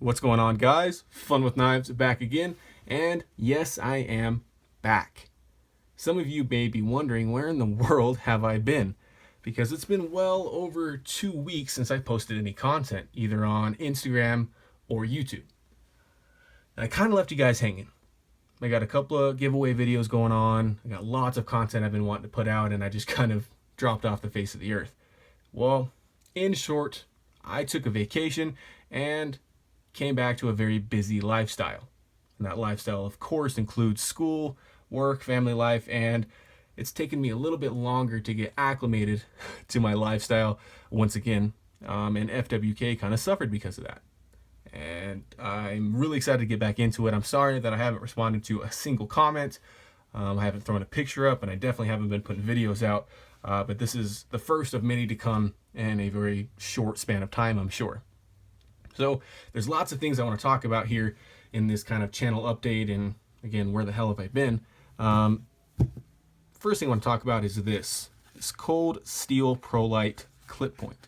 What's going on, guys? Fun with Knives back again, and yes, I am back. Some of you may be wondering, where in the world have I been? Because it's been well over 2 weeks since I posted any content, either on Instagram or YouTube. And I kind of left you guys hanging. I got a couple of giveaway videos going on. I got lots of content I've been wanting to put out, and I just kind of dropped off the face of the earth. Well, in short, I took a vacation and came back to a very busy lifestyle. And that lifestyle, of course, includes school, work, family life, and it's taken me a little bit longer to get acclimated to my lifestyle once again. And FWK kind of suffered because of that. And I'm really excited to get back into it. I'm sorry that I haven't responded to a single comment. I haven't thrown a picture up, and I definitely haven't been putting videos out. But this is the first of many to come in a very short span of time, I'm sure. So there's lots of things I want to talk about here in this kind of channel update, and again, where the hell have I been? First thing I want to talk about is this Cold Steel ProLite clip point.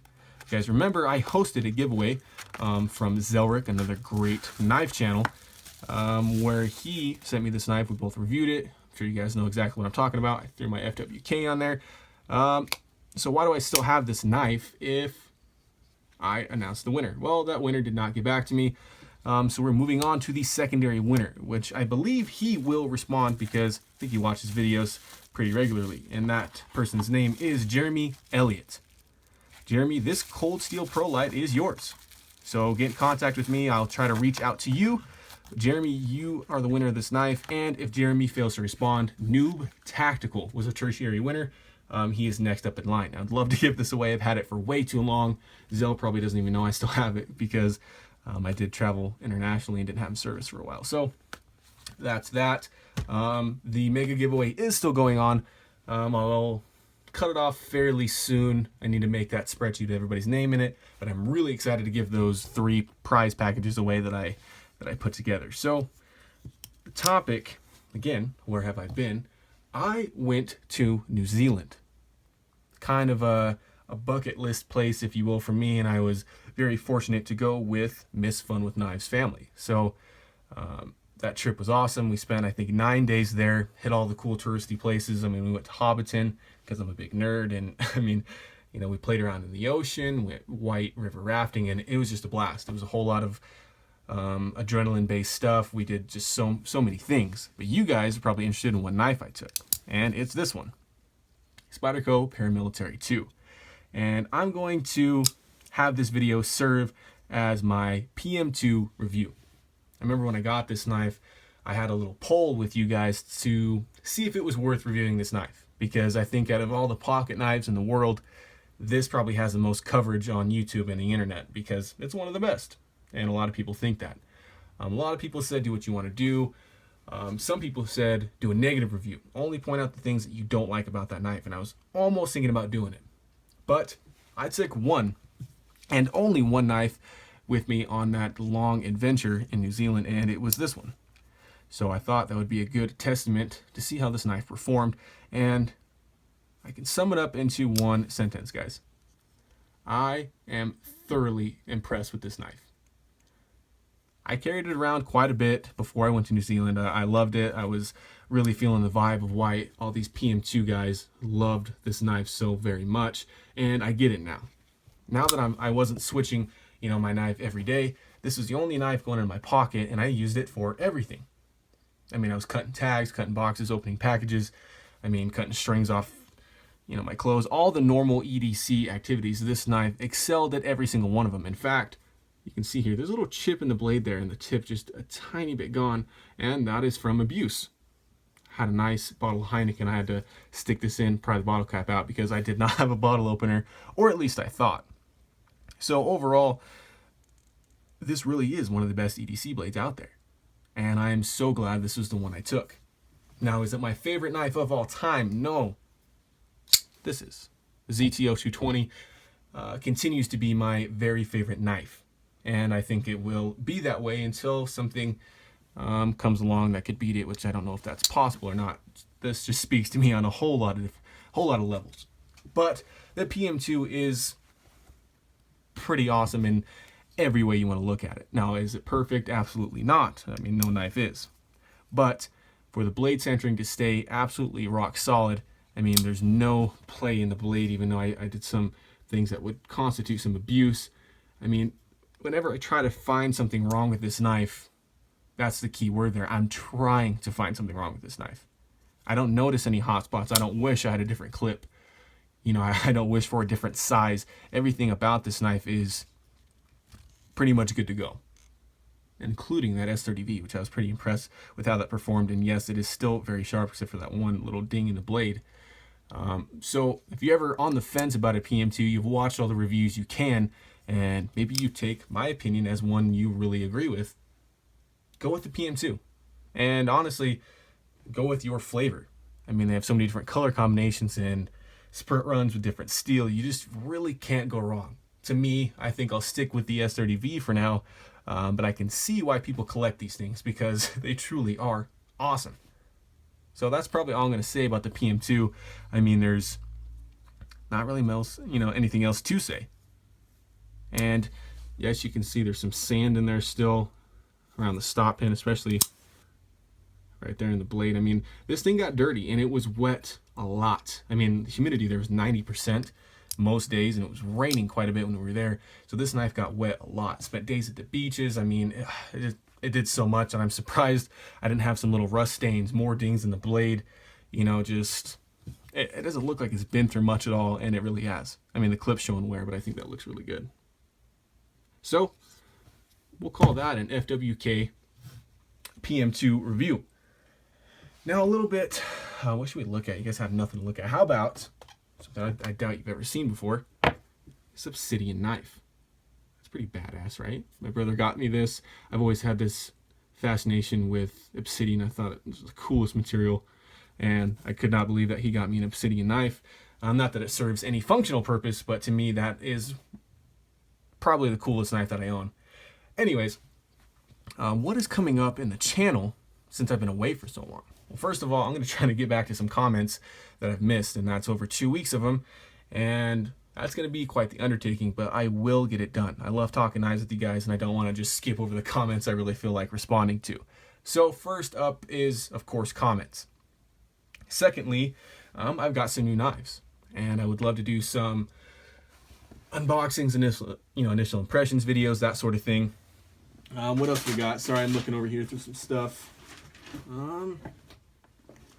You guys remember I hosted a giveaway from Zelric, another great knife channel, where he sent me this knife. We both reviewed it. I'm sure you guys know exactly what I'm talking about. I threw my FWK on there. So why do I still have this knife if I announced the winner? Well, that winner did not get back to me. So we're moving on to the secondary winner, which I believe he will respond because I think he watches videos pretty regularly. And that person's name is Jeremy Elliott. Jeremy, this Cold Steel ProLite is yours. So get in contact with me. I'll try to reach out to you. Jeremy, you are the winner of this knife. And if Jeremy fails to respond, Noob Tactical was a tertiary winner. He is next up in line. I'd love to give this away. I've had it for way too long. Zell probably doesn't even know I still have it because I did travel internationally and didn't have service for a while. So that's that. The mega giveaway is still going on. I'll cut it off fairly soon. I need to make that spreadsheet with everybody's name in it, but I'm really excited to give those 3 prize packages away that I put together. So the topic, again, where have I been? I went to New Zealand. Kind of a bucket list place, if you will, for me, and I was very fortunate to go with Miss Fun with Knives family. So that trip was awesome. We spent, I think, 9 days there, hit all the cool touristy places. I mean, we went to Hobbiton because I'm a big nerd, and I mean, you know, we played around in the ocean, went white river rafting, and it was just a blast. It was a whole lot of adrenaline-based stuff. We did just so many things. But you guys are probably interested in what knife I took, and it's this one, Spyderco Paramilitary 2. And I'm going to have this video serve as my PM2 review. I remember when I got this knife, I had a little poll with you guys to see if it was worth reviewing this knife, because I think out of all the pocket knives in the world, this probably has the most coverage on YouTube and the internet because it's one of the best. And a lot of people think that. A lot of people said do what you want to do. Some people said do a negative review. Only point out the things that you don't like about that knife. And I was almost thinking about doing it. But I took one and only one knife with me on that long adventure in New Zealand, and it was this one. So I thought that would be a good testament to see how this knife performed. And I can sum it up into one sentence, guys. I am thoroughly impressed with this knife. I carried it around quite a bit before I went to New Zealand. I loved it. I was really feeling the vibe of white. All these PM2 guys loved this knife so very much, and I get it now. Now that I wasn't switching, you know, my knife every day, this was the only knife going in my pocket, and I used it for everything. I mean, I was cutting tags, cutting boxes, opening packages. I mean, cutting strings off, you know, my clothes. All the normal EDC activities. This knife excelled at every single one of them. In fact, you can see here, there's a little chip in the blade there, and the tip just a tiny bit gone, and that is from abuse. Had a nice bottle of Heineken. I had to stick this in, pry the bottle cap out, because I did not have a bottle opener, or at least I thought. So overall, this really is one of the best EDC blades out there, and I am so glad this was the one I took. Now, is it my favorite knife of all time? No. This is. The ZTO 220 continues to be my very favorite knife. And I think it will be that way until something comes along that could beat it, which I don't know if that's possible or not. This just speaks to me on a whole lot of levels. But the PM2 is pretty awesome in every way you want to look at it. Now, is it perfect? Absolutely not. I mean, no knife is. But for the blade centering to stay absolutely rock solid, I mean, there's no play in the blade, even though I did some things that would constitute some abuse. I mean, whenever I try to find something wrong with this knife, that's the key word there. I'm trying to find something wrong with this knife. I don't notice any hot spots. I don't wish I had a different clip. You know, I don't wish for a different size. Everything about this knife is pretty much good to go, including that S30V, which I was pretty impressed with how that performed. And yes, it is still very sharp, except for that one little ding in the blade. So if you're ever on the fence about a PM2, you've watched all the reviews you can, and maybe you take my opinion as one you really agree with, go with the PM2. And honestly, go with your flavor. I mean, they have so many different color combinations and sprint runs with different steel. You just really can't go wrong. To me, I think I'll stick with the S30V for now, but I can see why people collect these things, because they truly are awesome. So that's probably all I'm going to say about the PM2. I mean, there's not really anything else to say. And yes, you can see there's some sand in there still around the stop pin, especially right there in the blade. I mean, this thing got dirty and it was wet a lot. I mean, the humidity there was 90% most days, and it was raining quite a bit when we were there. So this knife got wet a lot. Spent days at the beaches. I mean, it did so much, and I'm surprised I didn't have some little rust stains, more dings in the blade. You know, just, it doesn't look like it's been through much at all, and it really has. I mean, the clip's showing wear, but I think that looks really good. So we'll call that an FWK PM2 review. Now a little bit, what should we look at? You guys have nothing to look at. How about something I doubt you've ever seen before? This obsidian knife. It's pretty badass, right? My brother got me this. I've always had this fascination with obsidian. I thought it was the coolest material, and I could not believe that he got me an obsidian knife. Not that it serves any functional purpose, but to me that is probably the coolest knife that I own. Anyways, what is coming up in the channel since I've been away for so long? Well, first of all, I'm going to try to get back to some comments that I've missed, and that's over 2 weeks of them, and that's going to be quite the undertaking, but I will get it done. I love talking knives with you guys, and I don't want to just skip over the comments I really feel like responding to. So first up is, of course, comments. Secondly, I've got some new knives, and I would love to do some unboxings, initial impressions videos, that sort of thing. What else we got? Sorry, I'm looking over here through some stuff.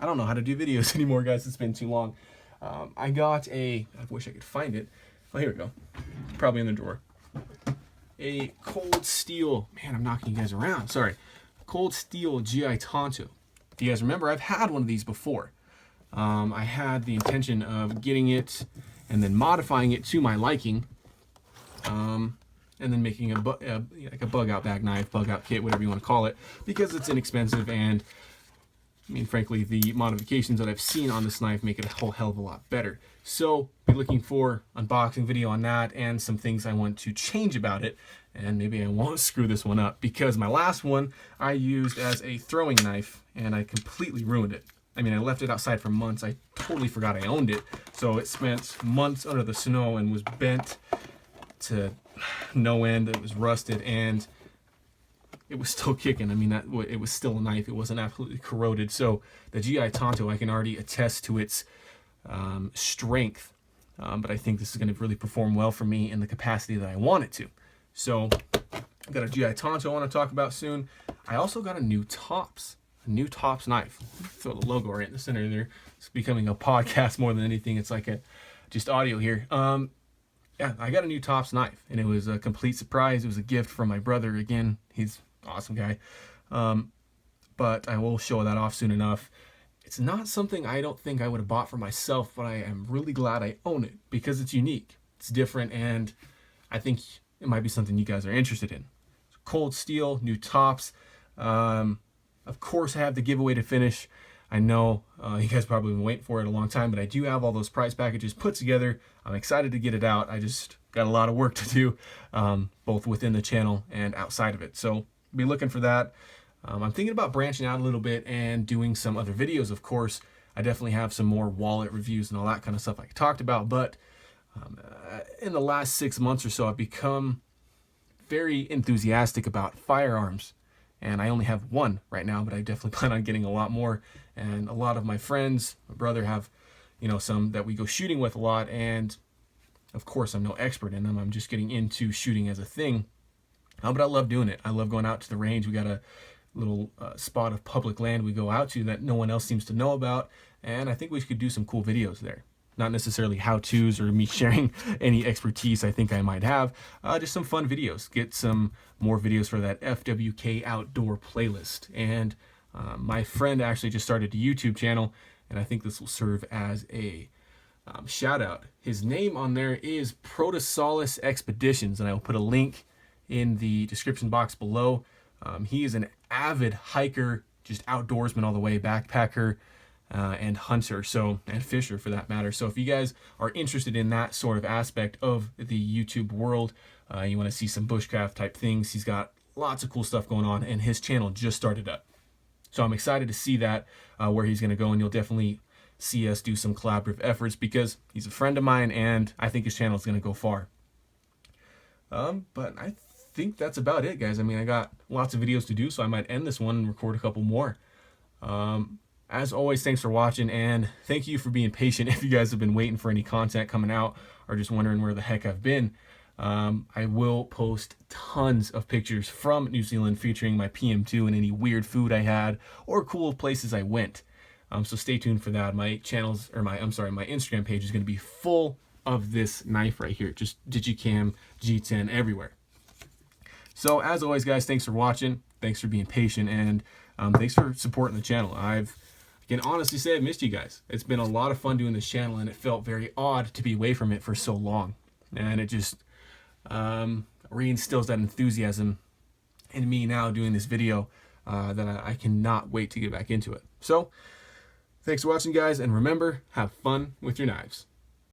I don't know how to do videos anymore, guys. It's been too long. I wish I could find it. Oh, here we go. It's probably in the drawer. A cold steel. Man, I'm knocking you guys around. Sorry. Cold steel GI Tonto. If you guys remember, I've had one of these before. I had the intention of getting it and then modifying it to my liking, and then making like a bug out bag knife, bug out kit, whatever you want to call it, because it's inexpensive, and I mean, frankly, the modifications that I've seen on this knife make it a whole hell of a lot better. So be looking for unboxing video on that and some things I want to change about it, and maybe I won't screw this one up, because my last one I used as a throwing knife and I completely ruined it. I mean, I left it outside for months. I totally forgot I owned it. So it spent months under the snow and was bent to no end. It was rusted, and it was still kicking. I mean, it was still a knife. It wasn't absolutely corroded. So the GI Tonto, I can already attest to its strength. But I think this is going to really perform well for me in the capacity that I want it to. So I've got a GI Tonto I want to talk about soon. I also got a new Tops knife. Throw the logo right in the center there. It's becoming a podcast more than anything. It's like just audio here. Yeah, I got a new Tops knife, and it was a complete surprise. It was a gift from my brother. Again, he's an awesome guy. But I will show that off soon enough. It's not something I don't think I would have bought for myself, but I am really glad I own it because it's unique. It's different, and I think it might be something you guys are interested in. Cold steel, new Tops. Of course, I have the giveaway to finish. I know you guys probably been waiting for it a long time, but I do have all those prize packages put together. I'm excited to get it out. I just got a lot of work to do, both within the channel and outside of it. So be looking for that. I'm thinking about branching out a little bit and doing some other videos, of course. I definitely have some more wallet reviews and all that kind of stuff like I talked about, but in the last 6 months or so, I've become very enthusiastic about firearms. And I only have one right now, but I definitely plan on getting a lot more. And a lot of my friends, my brother have, you know, some that we go shooting with a lot. And of course, I'm no expert in them. I'm just getting into shooting as a thing. But I love doing it. I love going out to the range. We got a little spot of public land we go out to that no one else seems to know about, and I think we could do some cool videos there. Not necessarily how-tos or me sharing any expertise I think I might have, just some fun videos. Get some more videos for that FWK Outdoor playlist. And my friend actually just started a YouTube channel, and I think this will serve as a shout out. His name on there is Protosalas Expeditions, and I will put a link in the description box below. He is an avid hiker, just outdoorsman all the way, backpacker, and hunter, and fisher for that matter. So if you guys are interested in that sort of aspect of the YouTube world, you want to see some bushcraft type things, he's got lots of cool stuff going on, and his channel just started up. So I'm excited to see that, where he's going to go, and you'll definitely see us do some collaborative efforts because he's a friend of mine, and I think his channel is going to go far. But I think that's about it, guys. I mean, I got lots of videos to do, so I might end this one and record a couple more. As always, thanks for watching, and thank you for being patient. If you guys have been waiting for any content coming out or just wondering where the heck I've been, I will post tons of pictures from New Zealand featuring my PM2 and any weird food I had or cool places I went. So stay tuned for that. My channels, or my Instagram page is going to be full of this knife right here. Just Digicam, G10, everywhere. So as always, guys, thanks for watching. Thanks for being patient, and thanks for supporting the channel. I can honestly say I've missed you guys. It's been a lot of fun doing this channel, and it felt very odd to be away from it for so long. And it just reinstills that enthusiasm in me now doing this video that I cannot wait to get back into it. So thanks for watching, guys, and remember, have fun with your knives.